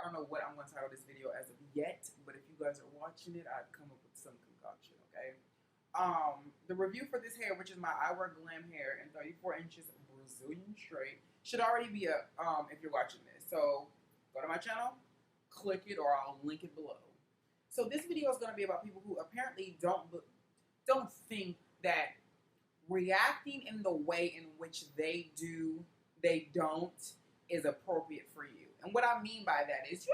don't know what I'm going to title this video as of yet, but if you guys are watching it, I've come up with some concoction, okay? The review for this hair, which is my I Wear Glam hair in 34 inches Brazilian straight, should already be up if you're watching this. So go to my channel, click it, or I'll link it below. So this video is going to be about people who apparently don't think that reacting in the way in which they don't, is appropriate for you. And what I mean by that is, you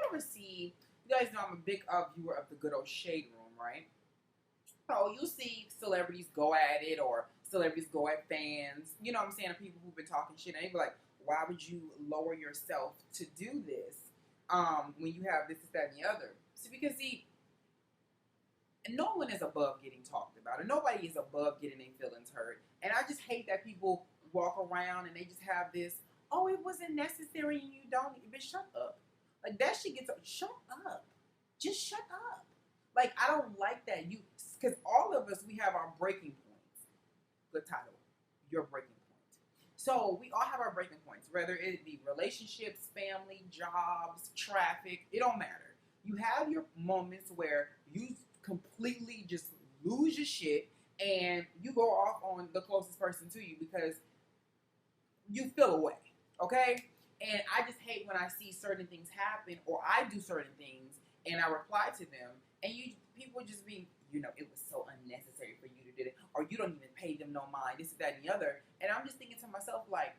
guys know I'm a big viewer of the good old Shade Room, right? So you see celebrities go at it, or celebrities go at fans, you know what I'm saying, people who've been talking shit, and they be like, why would you lower yourself to do this when you have this, that, and the other? So because no one is above getting talked about, and nobody is above getting their feelings hurt. And I just hate that people walk around and they just have this, oh, it wasn't necessary and you don't, bitch, shut up. Like, that shit gets, shut up. Just shut up. Like, I don't like that. Because all of us, we have our breaking points. Good title. Your breaking point. So, we all have our breaking points, whether it be relationships, family, jobs, traffic, it don't matter. You have your moments where you completely just lose your shit and you go off on the closest person to you because you feel away, okay? And I just hate when I see certain things happen, or I do certain things and I reply to them, and people just be, you know, it was so unnecessary for you to do it, or you don't even pay them no mind, this, that, and the other. And I'm just thinking to myself, like,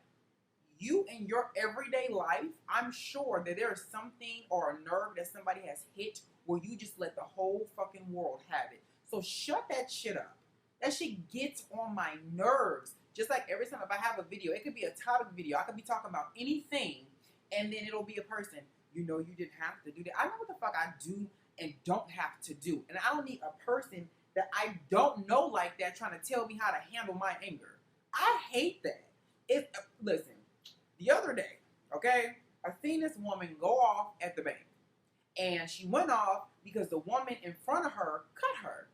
you in your everyday life, I'm sure that there is something or a nerve that somebody has hit where you just let the whole fucking world have it. So shut that shit up. That shit gets on my nerves. Just like every time if I have a video, it could be a topic video. I could be talking about anything, and then it'll be a person, you know, you didn't have to do that. I know what the fuck I do and don't have to do. And I don't need a person that I don't know like that trying to tell me how to handle my anger. I hate that. Listen, the other day, okay, I seen this woman go off at the bank. And she went off because the woman in front of her cut her.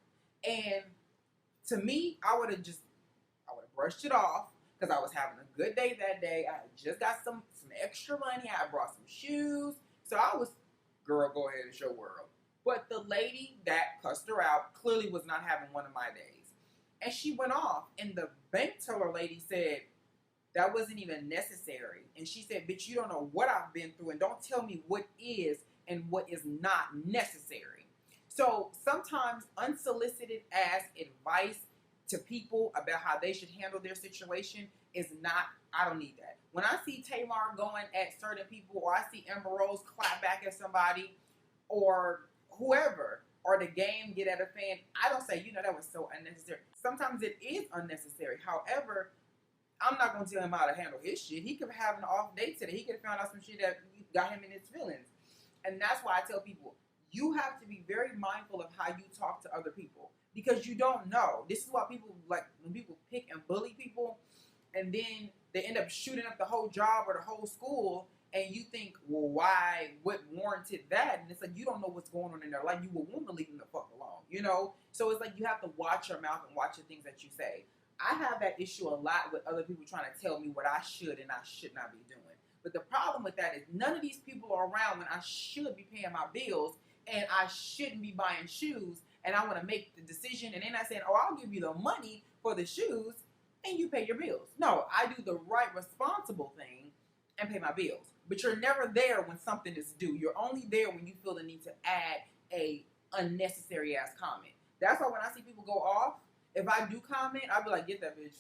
And to me, I would have brushed it off because I was having a good day that day. I had just got some extra money. I had brought some shoes. So I was, girl, go ahead and show world. But the lady that cussed her out clearly was not having one of my days. And she went off. And the bank teller lady said, that wasn't even necessary. And she said, bitch, you don't know what I've been through. And don't tell me what is and what is not necessary. So sometimes unsolicited ass advice to people about how they should handle their situation is not, I don't need that. When I see Tamar going at certain people, or I see Amber Rose clap back at somebody, or whoever, or the game get at a fan, I don't say, you know, that was so unnecessary. Sometimes it is unnecessary. However, I'm not going to tell him how to handle his shit. He could have an off day today. He could have found out some shit that got him in his feelings. And that's why I tell people, you have to be very mindful of how you talk to other people, because you don't know. This is why people, like, when people pick and bully people, and then they end up shooting up the whole job or the whole school, and you think, well, why, what warranted that? And it's like, you don't know what's going on in their life. You will want to leave them the fuck alone, you know? So it's like, you have to watch your mouth and watch the things that you say. I have that issue a lot with other people trying to tell me what I should and I should not be doing. But the problem with that is none of these people are around when I should be paying my bills and I shouldn't be buying shoes, and I want to make the decision, and then I said, oh, I'll give you the money for the shoes and you pay your bills. No, I do the right responsible thing and pay my bills. But you're never there when something is due. You're only there when you feel the need to add a unnecessary ass comment. That's why when I see people go off, if I do comment, I'll be like, get that bitch.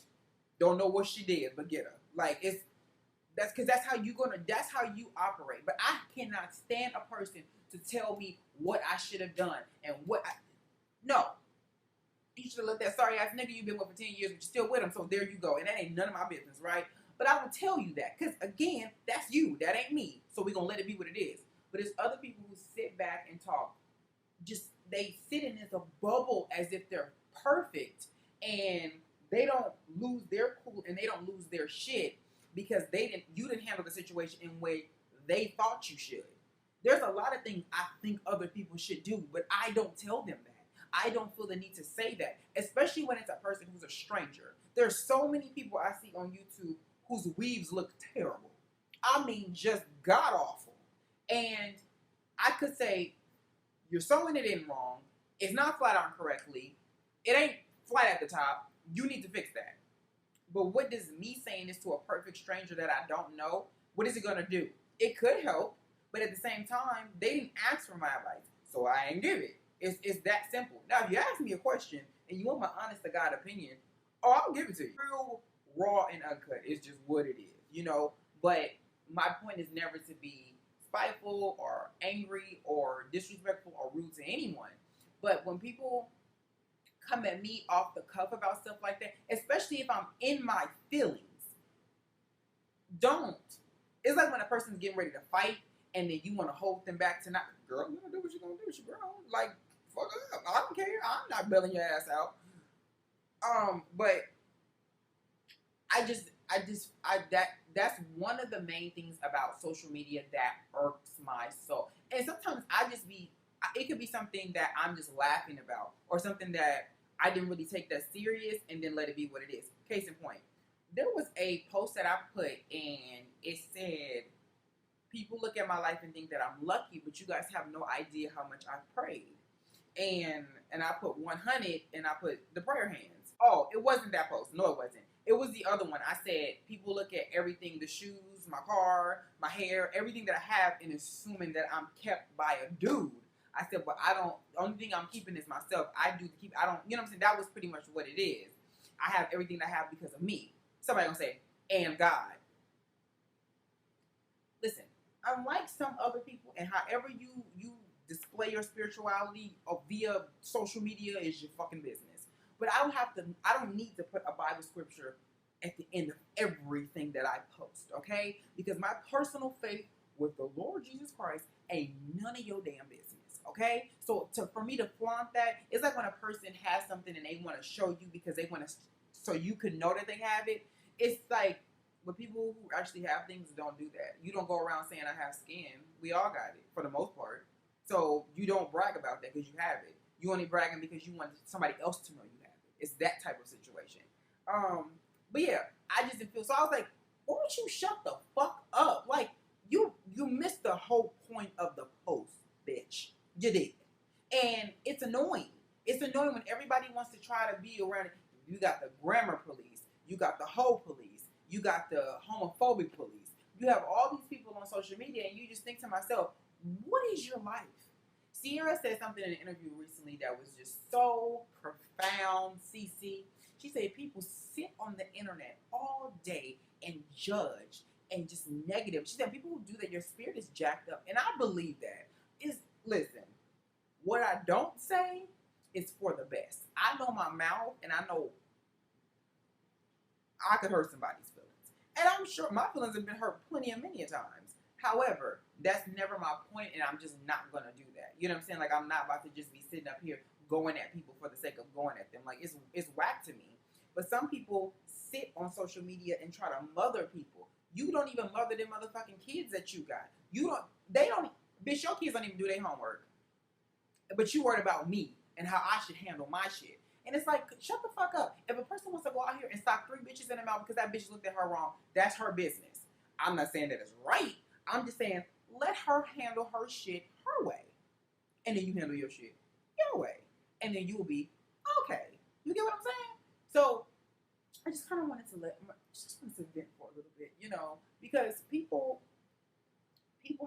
Don't know what she did, but get her. Like, that's because that's how you operate. But I cannot stand a person to tell me what I should have done and no. You should have let that sorry ass nigga you've been with for 10 years, but you're still with him, so there you go. And that ain't none of my business, right? But I will tell you that, because again, that's you. That ain't me. So we're going to let it be what it is. But there's other people who sit back and talk. They sit in this bubble as if they're perfect, and they don't lose their cool and they don't lose their shit because you didn't handle the situation in a way they thought you should. There's a lot of things I think other people should do, but I don't tell them that. I don't feel the need to say that, especially when it's a person who's a stranger. There's so many people I see on YouTube whose weaves look terrible. I mean, just god awful. And I could say you're sewing it in wrong. It's not flat on correctly. It ain't flat at the top. You need to fix that. But what does me saying this to a perfect stranger that I don't know, what is it going to do? It could help, but at the same time, they didn't ask for my advice, so I ain't give it. It's that simple. Now, if you ask me a question and you want my honest to God opinion, oh, I'll give it to you. Real, raw, and uncut. It's just what it is, you know? But my point is never to be spiteful or angry or disrespectful or rude to anyone. But when people come at me off the cuff about stuff like that, especially if I'm in my feelings, don't. It's like when a person's getting ready to fight and then you want to hold them back to not, girl, you gonna do what you're gonna do, it's your girl. Like, fuck up. I don't care. I'm not bailing your ass out. But that's one of the main things about social media that irks my soul. And sometimes it could be something that I'm just laughing about or something that I didn't really take that serious and then let it be what it is. Case in point, there was a post that I put and it said, people look at my life and think that I'm lucky, but you guys have no idea how much I've prayed. And I put 100 and I put the prayer hands. Oh, it wasn't that post. No, it wasn't. It was the other one. I said, people look at everything, the shoes, my car, my hair, everything that I have and assuming that I'm kept by a dude. I said, but I don't, the only thing I'm keeping is myself. I don't, you know what I'm saying? That was pretty much what it is. I have everything I have because of me. Somebody gonna say, and God. Listen, unlike some other people, and however you display your spirituality via social media is your fucking business. But I don't need to put a Bible scripture at the end of everything that I post, okay? Because my personal faith with the Lord Jesus Christ ain't none of your damn business, okay? So for me to flaunt that, it's like when a person has something and they want to show you because they want to, so you can know that they have it. It's like, but people who actually have things don't do that. You don't go around saying I have skin. We all got it for the most part. So you don't brag about that because you have it. You only bragging because you want somebody else to know you have it. It's that type of situation. But yeah, I just didn't feel. So I was like, why don't you shut the fuck up? Like you missed the whole point of the post, bitch. You did, and it's annoying. It's annoying when everybody wants to try to be around it. You got the grammar police. You got the hoe police. You got the homophobic police. You have all these people on social media, and you just think to myself, what is your life? Sierra said something in an interview recently that was just so profound, Cece. She said people sit on the internet all day and judge and just negative. She said people who do that, your spirit is jacked up. And I believe that. Listen, what I don't say is for the best. I know my mouth and I know I could hurt somebody's feelings. And I'm sure my feelings have been hurt plenty of many times. However, that's never my point, and I'm just not going to do that. You know what I'm saying? Like, I'm not about to just be sitting up here going at people for the sake of going at them. Like, it's whack to me. But some people sit on social media and try to mother people. You don't even mother them motherfucking kids that you got. Bitch, your kids don't even do their homework. But you worried about me and how I should handle my shit. And it's like, shut the fuck up. If a person wants to go out here and sock 3 bitches in the mouth because that bitch looked at her wrong, that's her business. I'm not saying that it's right. I'm just saying, let her handle her shit her way. And then you handle your shit your way. And then you will be okay. You get what I'm saying? So, I just kind of wanted to vent for a little bit, you know, because people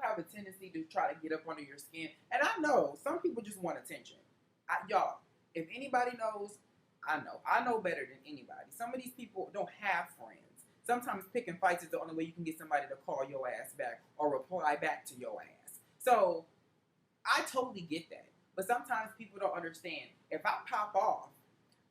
have a tendency to try to get up under your skin. And I know, some people just want attention. Y'all, if anybody knows, I know. I know better than anybody. Some of these people don't have friends. Sometimes picking fights is the only way you can get somebody to call your ass back or reply back to your ass. So, I totally get that. But sometimes people don't understand. If I pop off,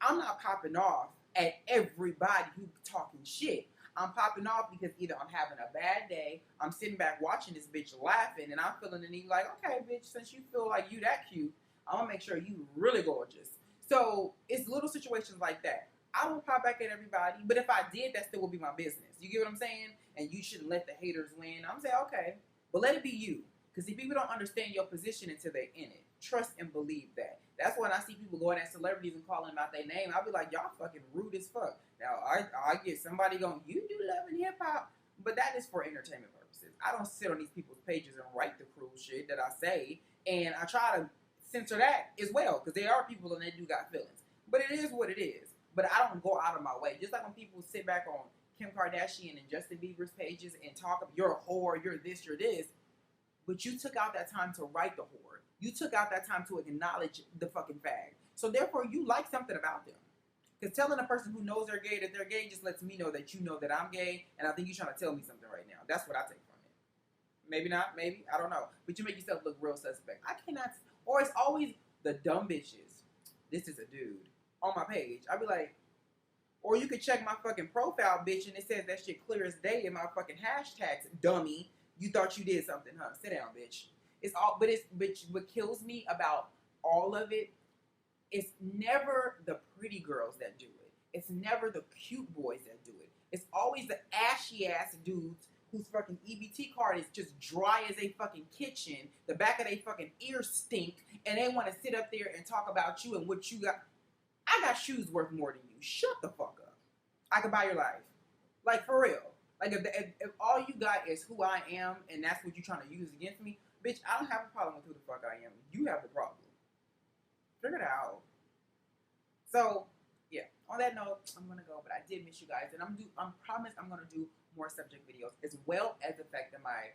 I'm not popping off at everybody who's talking shit. I'm popping off because either I'm having a bad day, I'm sitting back watching this bitch laughing, and I'm feeling the need like, okay, bitch, since you feel like you that cute, I'm going to make sure you really gorgeous. So, it's little situations like that. I don't pop back at everybody, but if I did, that still would be my business. You get what I'm saying? And you shouldn't let the haters win. I'm saying, okay, but let it be you. Because see, people don't understand your position until they're in it. Trust and believe that. That's when I see people going at celebrities and calling them out their name. I'll be like, y'all fucking rude as fuck. Now, I get somebody going, you do love and hip hop, but that is for entertainment purposes. purposes. I don't sit on these people's pages and write the cruel shit that I say, and I try to censor that as well, because there are people and they do got feelings. But it is what it is. But I don't go out of my way. Just like when people sit back on Kim Kardashian and Justin Bieber's pages and talk, you're a whore, you're this, you're this. But you took out that time to write the whore. You took out that time to acknowledge the fucking fag. So therefore, you like something about them. Because telling a person who knows they're gay that they're gay just lets me know that you know that I'm gay, and I think you're trying to tell me something right now. That's what I take from it. Maybe not, maybe, I don't know. But you make yourself look real suspect. I cannot, or it's always the dumb bitches. This is a dude on my page. I'd be like, or you could check my fucking profile, bitch, and it says that shit clear as day in my fucking hashtags, dummy. You thought you did something, huh? Sit down, bitch. It's all, but what kills me about all of it, it's never the pretty girls that do it. It's never the cute boys that do it. It's always the ashy ass dudes whose fucking EBT card is just dry as a fucking kitchen. The back of their fucking ears stink, and they want to sit up there and talk about you and what you got. I got shoes worth more than you. Shut the fuck up. I could buy your life. Like, for real. Like, if all you got is who I am and that's what you're trying to use against me, bitch, I don't have a problem with who the fuck I am. You have the problem. Figure it out. So, yeah. On that note, I'm going to go. But I did miss you guys. And I promise I'm going to do more subject videos. As well as the fact that my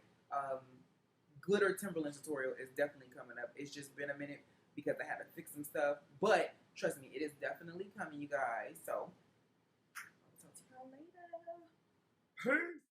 glitter Timberland tutorial is definitely coming up. It's just been a minute because I had to fix some stuff. But trust me, it is definitely coming, you guys. So, I'll talk to y'all later. Peace.